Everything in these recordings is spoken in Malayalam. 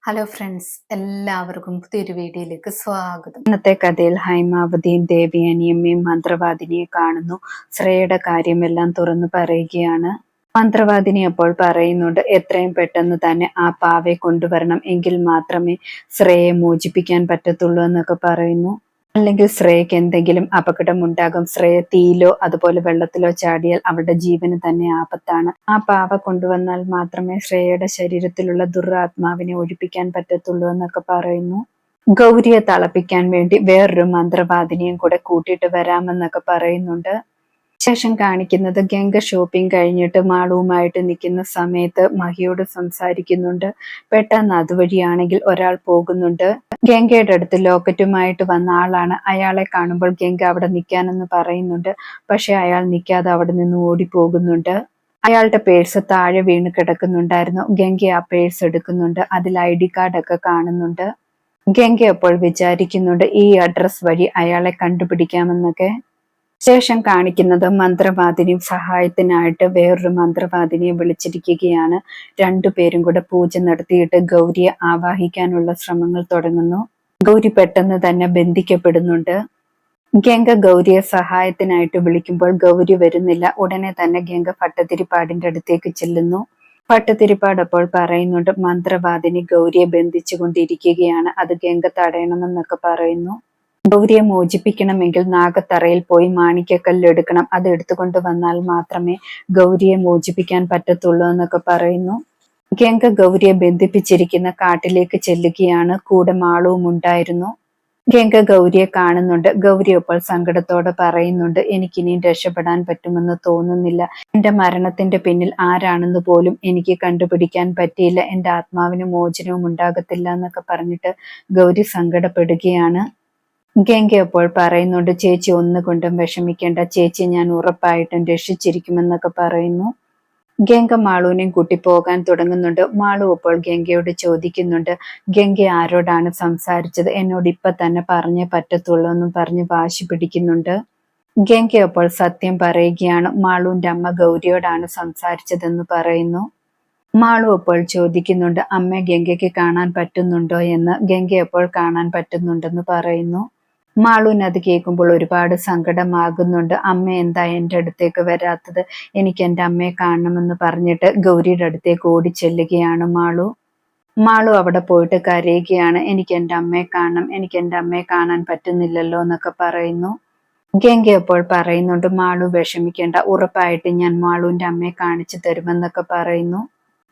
ഹലോ ഫ്രണ്ട്സ്, എല്ലാവർക്കും പുതിയൊരു വീഡിയോയിലേക്ക് സ്വാഗതം. ഇന്നത്തെ കഥയിൽ ഹൈമാവതിയും ദേവയാനിയമ്മയും മന്ത്രവാദിനിയെ കാണുന്നു. ശ്രേയയുടെ കാര്യമെല്ലാം തുറന്നു പറയുകയാണ്. മന്ത്രവാദിനി അപ്പോൾ പറയുന്നുണ്ട്, എത്രയും പെട്ടെന്ന് തന്നെ ആ പാവയെ കൊണ്ടുവരണം, എങ്കിൽ മാത്രമേ ശ്രേയയെ മോചിപ്പിക്കാൻ പറ്റത്തുള്ളൂ എന്നൊക്കെ പറയുന്നു. അല്ലെങ്കിൽ ശ്രേയയ്ക്ക് എന്തെങ്കിലും അപകടമുണ്ടാകും. ശ്രേയ തീയിലോ അതുപോലെ വെള്ളത്തിലോ ചാടിയാൽ അവരുടെ ജീവന് തന്നെ ആപത്താണ്. ആ പാവ കൊണ്ടുവന്നാൽ മാത്രമേ ശ്രേയയുടെ ശരീരത്തിലുള്ള ദുരാത്മാവിനെ ഒഴിപ്പിക്കാൻ പറ്റത്തുള്ളൂ എന്നൊക്കെ പറയുന്നു. ഗൗരിയെ തളപ്പിക്കാൻ വേണ്ടി വേറൊരു മന്ത്രവാദിനിയും കൂടെ കൂട്ടിയിട്ട് വരാമെന്നൊക്കെ പറയുന്നുണ്ട്. ശേഷം കാണിക്കുന്നത് ഗംഗ ഷോപ്പിംഗ് കഴിഞ്ഞിട്ട് മാളുവുമായിട്ട് നിൽക്കുന്ന സമയത്ത് മഹിയോട് സംസാരിക്കുന്നുണ്ട്. പെട്ടെന്ന് അതുവഴിയാണെങ്കിൽ ഒരാൾ പോകുന്നുണ്ട്. ഗംഗയുടെ അടുത്ത് ലോക്കറ്റുമായിട്ട് വന്ന ആളാണ്. അയാളെ കാണുമ്പോൾ ഗംഗ അവിടെ നിൽക്കാനെന്ന് പറയുന്നുണ്ട്. പക്ഷെ അയാൾ നിൽക്കാതെ അവിടെ നിന്ന് ഓടിപ്പോകുന്നുണ്ട്. അയാളുടെ പേഴ്സ് താഴെ വീണ് കിടക്കുന്നുണ്ടായിരുന്നു. ഗംഗ ആ പേഴ്സ് എടുക്കുന്നുണ്ട്. അതിൽ ID കാർഡൊക്കെ കാണുന്നുണ്ട്. ഗംഗ അപ്പോൾ വിചാരിക്കുന്നുണ്ട് ഈ അഡ്രസ് വഴി അയാളെ കണ്ടുപിടിക്കാമെന്നൊക്കെ. ശേഷം കാണിക്കുന്നത് മന്ത്രവാദിനിയും സഹായത്തിനായിട്ട് വേറൊരു മന്ത്രവാദിനിയെ വിളിച്ചിരിക്കുകയാണ്. രണ്ടുപേരും കൂടെ പൂജ നടത്തിയിട്ട് ഗൗരിയെ ആവാഹിക്കാനുള്ള ശ്രമങ്ങൾ തുടങ്ങുന്നു. ഗൗരി പെട്ടെന്ന് തന്നെ ബന്ധിക്കപ്പെടുന്നുണ്ട്. ഗംഗ ഗൗരിയെ സഹായത്തിനായിട്ട് വിളിക്കുമ്പോൾ ഗൗരി വരുന്നില്ല. ഉടനെ തന്നെ ഗംഗ ഭട്ടതിരിപ്പാടിന്റെ അടുത്തേക്ക് ചെല്ലുന്നു. ഭട്ടതിരിപ്പാട് അപ്പോൾ പറയുന്നുണ്ട്, മന്ത്രവാദിനി ഗൗരിയെ ബന്ധിച്ചു കൊണ്ടിരിക്കുകയാണ്, അത് ഗംഗ തടയണമെന്നൊക്കെ പറയുന്നു. ഗൗരിയെ മോചിപ്പിക്കണമെങ്കിൽ നാഗത്തറയിൽ പോയി മാണിക്യക്കല്ല് എടുക്കണം, അത് എടുത്തുകൊണ്ട് വന്നാൽ മാത്രമേ ഗൗരിയെ മോചിപ്പിക്കാൻ പറ്റത്തുള്ളൂ എന്നൊക്കെ പറയുന്നു. ഗംഗ ഗൗരിയെ ബന്ധിപ്പിച്ചിരിക്കുന്ന കാട്ടിലേക്ക് ചെല്ലുകയാണ്. കൂടെ മാളവും ഉണ്ടായിരുന്നു. ഗംഗ ഗൗരിയെ കാണുന്നുണ്ട്. ഗൗരി അപ്പോൾ സങ്കടത്തോടെ പറയുന്നുണ്ട്, എനിക്കിനിയും രക്ഷപ്പെടാൻ പറ്റുമെന്ന് തോന്നുന്നില്ല. എന്റെ മരണത്തിന്റെ പിന്നിൽ ആരാണെന്ന് പോലും എനിക്ക് കണ്ടുപിടിക്കാൻ പറ്റിയില്ല. എന്റെ ആത്മാവിന് മോചനവും ഉണ്ടാകത്തില്ല എന്നൊക്കെ പറഞ്ഞിട്ട് ഗൗരി സങ്കടപ്പെടുകയാണ്. ഗംഗ അപ്പോൾ പറയുന്നുണ്ട്, ചേച്ചി ഒന്നുകൊണ്ടും വിഷമിക്കേണ്ട, ചേച്ചി ഞാൻ ഉറപ്പായിട്ടും രക്ഷിച്ചിരിക്കുമെന്നൊക്കെ പറയുന്നു. ഗംഗ മാളുവിനെയും കൂട്ടി പോകാൻ തുടങ്ങുന്നുണ്ട്. മാളു അപ്പോൾ ഗംഗയോട് ചോദിക്കുന്നുണ്ട്, ഗംഗ ആരോടാണ് സംസാരിച്ചത്, എന്നോട് ഇപ്പൊ തന്നെ പറഞ്ഞേ പറ്റത്തുള്ളൂ എന്നും പറഞ്ഞ് വാശി പിടിക്കുന്നുണ്ട്. ഗംഗ അപ്പോൾ സത്യം പറയുകയാണ്. മാളുവിന്റെ അമ്മ ഗൗരിയോടാണ് സംസാരിച്ചതെന്ന് പറയുന്നു. മാളു അപ്പോൾ ചോദിക്കുന്നുണ്ട്, അമ്മ ഗംഗയ്ക്ക് കാണാൻ പറ്റുന്നുണ്ടോ എന്ന്. ഗംഗ അപ്പോൾ കാണാൻ പറ്റുന്നുണ്ടെന്ന് പറയുന്നു. മാളുവിന് അത് കേൾക്കുമ്പോൾ ഒരുപാട് സങ്കടമാകുന്നുണ്ട്. അമ്മ എന്താ എൻ്റെ അടുത്തേക്ക് വരാത്തത്, എനിക്ക് എൻ്റെ അമ്മയെ കാണണമെന്ന് പറഞ്ഞിട്ട് ഗൗരിയുടെ അടുത്തേക്ക് ഓടി ചെല്ലുകയാണ് മാളു. മാളു അവിടെ പോയിട്ട് കരയുകയാണ്, എനിക്ക് എൻ്റെ അമ്മയെ കാണണം, എനിക്ക് എൻ്റെ അമ്മയെ കാണാൻ പറ്റുന്നില്ലല്ലോ എന്നൊക്കെ പറയുന്നു. ഗംഗ അപ്പോൾ പറയുന്നുണ്ട്, മാളു വിഷമിക്കേണ്ട, ഉറപ്പായിട്ട് ഞാൻ മാളുവിന്റെ അമ്മയെ കാണിച്ചു തരുമെന്നൊക്കെ പറയുന്നു.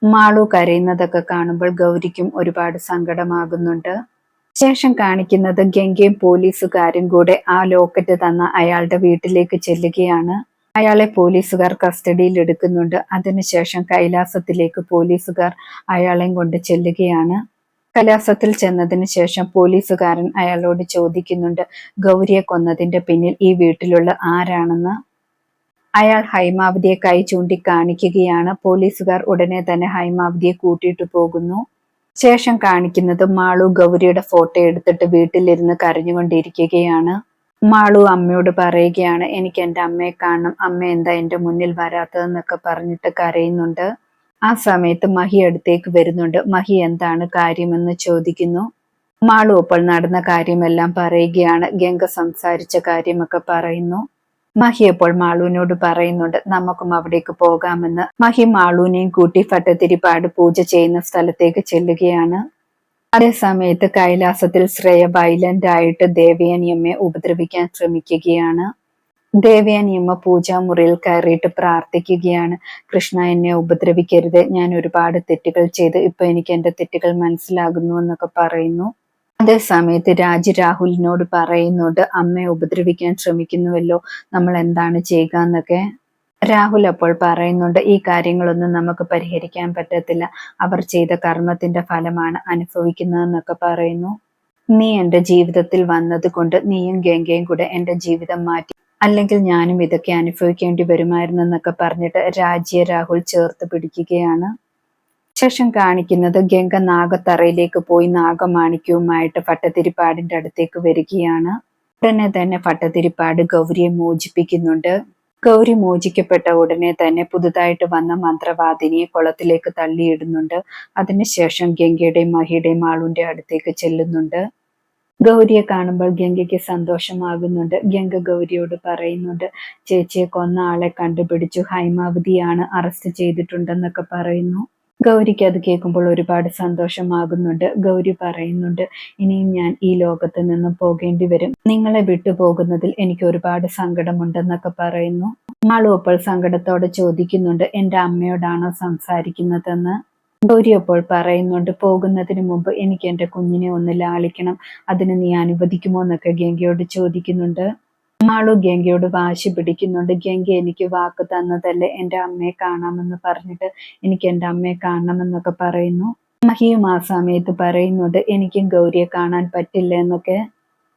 മാളു കരയുന്നതൊക്കെ കാണുമ്പോൾ ഗൗരിക്കും ഒരുപാട് സങ്കടമാകുന്നുണ്ട്. ശേഷം കാണിക്കുന്നത് ഗംഗയും പോലീസുകാരും കൂടെ ആ ലോക്കറ്റ് തന്ന അയാളുടെ വീട്ടിലേക്ക് ചെല്ലുകയാണ്. അയാളെ പോലീസുകാർ കസ്റ്റഡിയിൽ എടുക്കുന്നുണ്ട്. അതിനുശേഷം കൈലാസത്തിലേക്ക് പോലീസുകാർ അയാളെയും കൊണ്ട് ചെല്ലുകയാണ്. കൈലാസത്തിൽ ചെന്നതിന് ശേഷം പോലീസുകാരൻ അയാളോട് ചോദിക്കുന്നുണ്ട്, ഗൗരിയെ കൊന്നതിന്റെ പിന്നിൽ ഈ വീട്ടിലുള്ള ആരാണെന്ന്. അയാൾ ഹൈമാവതിയെ കൈ ചൂണ്ടി കാണിക്കുകയാണ്. പോലീസുകാർ ഉടനെ തന്നെ ഹൈമാവതിയെ കൂട്ടിയിട്ട് പോകുന്നു. ശേഷം കാണിക്കുന്നത് മാളു ഗൗരിയുടെ ഫോട്ടോ എടുത്തിട്ട് വീട്ടിലിരുന്ന് കരഞ്ഞുകൊണ്ടിരിക്കുകയാണ്. മാളു അമ്മയോട് പറയുകയാണ്, എനിക്ക് എൻ്റെ അമ്മയെ കാണണം, അമ്മ എന്താ എൻ്റെ മുന്നിൽ വരാത്തതെന്നൊക്കെ പറഞ്ഞിട്ട് കരയുന്നുണ്ട്. ആ സമയത്ത് മഹി അടുത്തേക്ക് വരുന്നുണ്ട്. മഹി എന്താണ് കാര്യമെന്ന് ചോദിക്കുന്നു. മാളു അപ്പോൾ നടന്ന കാര്യമെല്ലാം പറയുകയാണ്. ഗംഗ സംസാരിച്ച കാര്യമൊക്കെ പറയുന്നു. മഹി അപ്പോൾ മാളുവിനോട് പറയുന്നുണ്ട്, നമുക്കും അവിടേക്ക് പോകാമെന്ന്. മഹി മാളുവിനെയും കൂട്ടി ഭട്ടതിരിപ്പാട് പൂജ ചെയ്യുന്ന സ്ഥലത്തേക്ക് ചെല്ലുകയാണ്. അതേ സമയത്ത് കൈലാസത്തിൽ ശ്രേയ വയലന്റ് ആയിട്ട് ദേവയാനിയമ്മയെ ഉപദ്രവിക്കാൻ ശ്രമിക്കുകയാണ്. ദേവയാനിയമ്മ പൂജാമുറിയിൽ കയറിയിട്ട് പ്രാർത്ഥിക്കുകയാണ്, കൃഷ്ണ എന്നെ ഉപദ്രവിക്കരുത്, ഞാൻ ഒരുപാട് തെറ്റുകൾ ചെയ്ത് ഇപ്പൊ എനിക്ക് എന്റെ തെറ്റുകൾ മനസ്സിലാകുന്നു എന്നൊക്കെ പറയുന്നു. അതേ സമയത്ത് രാഹുലിനോട് പറയുന്നുണ്ട്, അമ്മയെ ഉപദ്രവിക്കാൻ ശ്രമിക്കുന്നുവല്ലോ, നമ്മൾ എന്താണ് ചെയ്യുക എന്നൊക്കെ. രാഹുൽ അപ്പോൾ പറയുന്നുണ്ട്, ഈ കാര്യങ്ങളൊന്നും നമുക്ക് പരിഹരിക്കാൻ പറ്റത്തില്ല, അവർ ചെയ്ത കർമ്മത്തിന്റെ ഫലമാണ് അനുഭവിക്കുന്നതെന്നൊക്കെ പറയുന്നു. നീ എൻ്റെ ജീവിതത്തിൽ വന്നത് കൊണ്ട് നീയും ഗംഗയും കൂടെ എൻ്റെ ജീവിതം മാറ്റി, അല്ലെങ്കിൽ ഞാനും ഇതൊക്കെ അനുഭവിക്കേണ്ടി വരുമായിരുന്നു എന്നൊക്കെ പറഞ്ഞിട്ട് രാഹുൽ ചേർത്ത് പിടിക്കുകയാണ്. ശേഷം കാണിക്കുന്നത് ഗംഗ നാഗത്തറയിലേക്ക് പോയി നാഗമാണിക്യവുമായിട്ട് ഭട്ടതിരിപ്പാടിന്റെ അടുത്തേക്ക് വരികയാണ്. ഉടനെ തന്നെ ഭട്ടതിരിപ്പാട് ഗൗരിയെ മോചിപ്പിക്കുന്നുണ്ട്. ഗൗരി മോചിക്കപ്പെട്ട ഉടനെ തന്നെ പുതുതായിട്ട് വന്ന മന്ത്രവാദിനിയെ കുളത്തിലേക്ക് തള്ളിയിടുന്നുണ്ട്. അതിനുശേഷം ഗംഗയുടെയും മഹിയുടെയും മാളുവിന്റെ അടുത്തേക്ക് ചെല്ലുന്നുണ്ട്. ഗൗരിയെ കാണുമ്പോൾ ഗംഗയ്ക്ക് സന്തോഷമാകുന്നുണ്ട്. ഗംഗ ഗൗരിയോട് പറയുന്നുണ്ട്, ചേച്ചിയെ കൊന്ന ആളെ കണ്ടുപിടിച്ചു, ഹൈമാവതിയാണ് അറസ്റ്റ് ചെയ്തിട്ടുണ്ടെന്നൊക്കെ പറയുന്നു. ഗൗരിക്ക് അത് കേൾക്കുമ്പോൾ ഒരുപാട് സന്തോഷമാകുന്നുണ്ട്. ഗൗരി പറയുന്നുണ്ട്, ഇനിയും ഞാൻ ഈ ലോകത്ത് നിന്നും പോകേണ്ടി വരും, നിങ്ങളെ വിട്ടുപോകുന്നതിൽ എനിക്ക് ഒരുപാട് സങ്കടമുണ്ടെന്നൊക്കെ പറയുന്നു. മാളു അപ്പോൾ സങ്കടത്തോടെ ചോദിക്കുന്നുണ്ട്, എന്റെ അമ്മയോടാണോ സംസാരിക്കുന്നതെന്ന്. ഗൗരി അപ്പോൾ പറയുന്നുണ്ട്, പോകുന്നതിന് മുമ്പ് എനിക്ക് എന്റെ കുഞ്ഞിനെ ഒന്ന് ലാളിക്കണം, അതിന് നീ അനുവദിക്കുമോ എന്നൊക്കെ ഗംഗയോട് ചോദിക്കുന്നുണ്ട്. മാളു ഗംഗയോട് വാശി പിടിക്കുന്നുണ്ട്, ഗംഗ എനിക്ക് വാക്ക് തന്നതല്ലേ എന്റെ അമ്മയെ കാണാമെന്ന് പറഞ്ഞിട്ട്, എനിക്ക് എന്റെ അമ്മയെ കാണണമെന്നൊക്കെ പറയുന്നു. മഹിയും ആ സമയത്ത് പറയുന്നുണ്ട്, എനിക്കും ഗൗരിയെ കാണാൻ പറ്റില്ല എന്നൊക്കെ.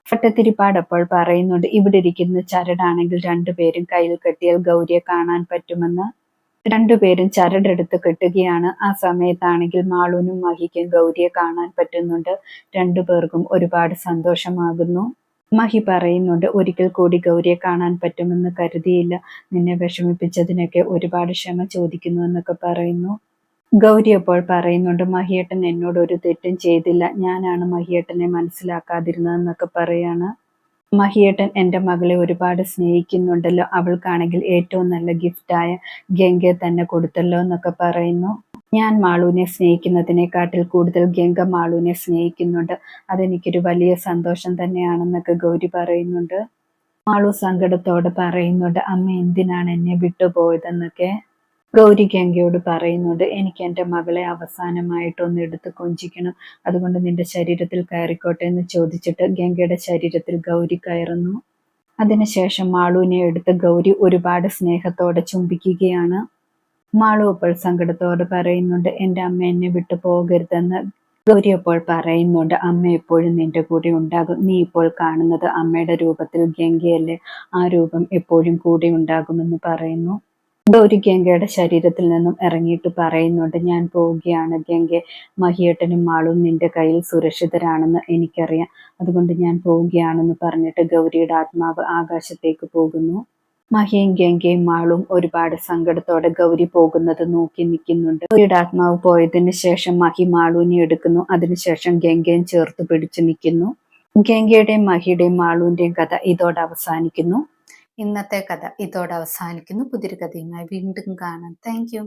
ഭട്ടതിരിപ്പാട് അപ്പോൾ പറയുന്നുണ്ട്, ഇവിടെ ഇരിക്കുന്ന ചരടാണെങ്കിൽ രണ്ടുപേരും കയ്യിൽ കെട്ടിയാൽ ഗൗരിയെ കാണാൻ പറ്റുമെന്ന്. രണ്ടുപേരും ചരടെടുത്ത് കെട്ടുകയാണ്. ആ സമയത്താണെങ്കിൽ മാളുവിനും മഹിക്കും ഗൗരിയെ കാണാൻ പറ്റുന്നുണ്ട്. രണ്ടുപേർക്കും ഒരുപാട് സന്തോഷമാകുന്നു. മഹി പറയുന്നുണ്ട്, ഒരിക്കൽ കൂടി ഗൗരിയെ കാണാൻ പറ്റുമെന്ന് കരുതിയില്ല, നിന്നെ വിഷമിപ്പിച്ചതിനൊക്കെ ഒരുപാട് ക്ഷമ ചോദിക്കുന്നു എന്നൊക്കെ പറയുന്നു. ഗൗരി അപ്പോൾ പറയുന്നുണ്ട്, മഹിയേട്ടൻ എന്നോട് ഒരു തെറ്റും ചെയ്തില്ല, ഞാനാണ് മഹിയേട്ടനെ മനസ്സിലാക്കാതിരുന്നതെന്നൊക്കെ പറയാണ്. മഹിയേട്ടൻ എൻ്റെ മകളെ ഒരുപാട് സ്നേഹിക്കുന്നുണ്ടല്ലോ, അവൾക്കാണെങ്കിൽ ഏറ്റവും നല്ല ഗിഫ്റ്റായ ഗംഗയെ തന്നെ കൊടുത്തല്ലോ എന്നൊക്കെ പറയുന്നു. ഞാൻ മാളുവിനെ സ്നേഹിക്കുന്നതിനെക്കാട്ടിൽ കൂടുതൽ ഗംഗ മാളുവിനെ സ്നേഹിക്കുന്നുണ്ട്, അതെനിക്കൊരു വലിയ സന്തോഷം തന്നെയാണെന്നൊക്കെ ഗൗരി പറയുന്നുണ്ട്. മാളു സങ്കടത്തോടെ പറയുന്നുണ്ട്, അമ്മ എന്തിനാണ് എന്നെ വിട്ടുപോയതെന്നൊക്കെ. ഗൗരി ഗംഗയോട് പറയുന്നുണ്ട്, എനിക്ക് എൻ്റെ മകളെ അവസാനമായിട്ടൊന്ന് എടുത്ത് കൊഞ്ചിക്കണം, അതുകൊണ്ട് നിന്റെ ശരീരത്തിൽ കയറിക്കോട്ടെ എന്ന് ചോദിച്ചിട്ട് ഗംഗയുടെ ശരീരത്തിൽ ഗൗരി കയറുന്നു. അതിനുശേഷം മാളുവിനെ എടുത്ത് ഗൗരി ഒരുപാട് സ്നേഹത്തോടെ ചുംബിക്കുകയാണ്. മാളു അപ്പോൾ സങ്കടത്തോട് പറയുന്നുണ്ട്, എൻ്റെ അമ്മ എന്നെ വിട്ടു പോകരുതെന്ന്. ഗൗരി അപ്പോൾ പറയുന്നുണ്ട്, അമ്മ എപ്പോഴും നിന്റെ കൂടെ ഉണ്ടാകും, നീ ഇപ്പോൾ കാണുന്നത് അമ്മയുടെ രൂപത്തിൽ ഗംഗയല്ലേ, ആ രൂപം എപ്പോഴും കൂടെ ഉണ്ടാകുമെന്ന് പറയുന്നു. ഗൗരി ഗംഗയുടെ ശരീരത്തിൽ നിന്നും ഇറങ്ങിയിട്ട് പറയുന്നുണ്ട്, ഞാൻ പോവുകയാണ് ഗംഗെ, മഹിയേട്ടനും മാളും നിന്റെ കയ്യിൽ സുരക്ഷിതരാണെന്ന് എനിക്കറിയാം, അതുകൊണ്ട് ഞാൻ പോവുകയാണെന്ന് പറഞ്ഞിട്ട് ഗൗരിയുടെ ആത്മാവ് ആകാശത്തേക്ക് പോകുന്നു. മഹിയും ഗംഗയും മാളും ഒരുപാട് സങ്കടത്തോടെ ഗൗരി പോകുന്നത് നോക്കി നിൽക്കുന്നുണ്ട്. ഗൗരിയുടെ ആത്മാവ് പോയതിന് ശേഷം മഹി മാളുവിനെ എടുക്കുന്നു. അതിനുശേഷം ഗംഗയും ചേർത്ത് പിടിച്ചു നിൽക്കുന്നു. ഗംഗയുടെയും മഹിയുടെയും മാളുവിന്റെയും കഥ ഇതോടെ അവസാനിക്കുന്നു. ഇന്നത്തെ കഥ ഇതോടെ അവസാനിക്കുന്നു. പുതിയൊരു കഥയുമായി വീണ്ടും കാണാം. Thank you.